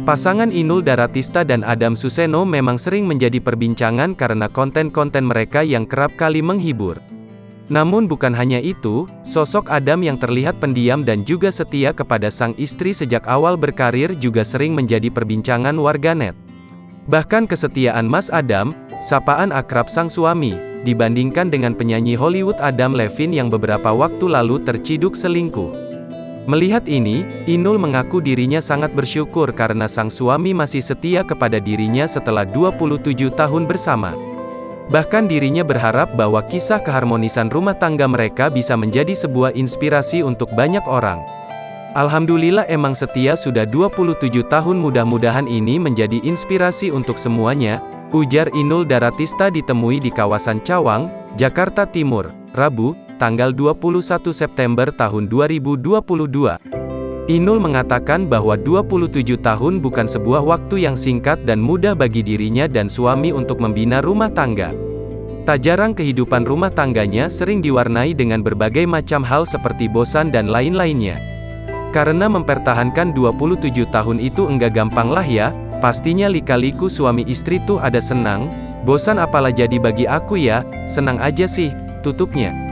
Pasangan Inul Daratista dan Adam Suseno memang sering menjadi perbincangan karena konten-konten mereka yang kerap kali menghibur. Namun bukan hanya itu, sosok Adam yang terlihat pendiam dan juga setia kepada sang istri sejak awal berkarir juga sering menjadi perbincangan warganet. Bahkan kesetiaan Mas Adam, sapaan akrab sang suami, dibandingkan dengan penyanyi Hollywood Adam Levine yang beberapa waktu lalu terciduk selingkuh. Melihat ini, Inul mengaku dirinya sangat bersyukur karena sang suami masih setia kepada dirinya setelah 27 tahun bersama. Bahkan dirinya berharap bahwa kisah keharmonisan rumah tangga mereka bisa menjadi sebuah inspirasi untuk banyak orang. Alhamdulillah emang setia sudah 27 tahun, mudah-mudahan ini menjadi inspirasi untuk semuanya, ujar Inul Daratista ditemui di kawasan Cawang, Jakarta Timur, Rabu, tanggal 21 September tahun 2022. Inul mengatakan bahwa 27 tahun bukan sebuah waktu yang singkat dan mudah bagi dirinya dan suami untuk membina rumah tangga. Tak jarang kehidupan rumah tangganya sering diwarnai dengan berbagai macam hal seperti bosan dan lain-lainnya. Karena mempertahankan 27 tahun itu enggak gampang lah ya, pastinya lika-liku suami istri tuh ada senang, bosan apalah jadi bagi aku ya, senang aja sih, tutupnya.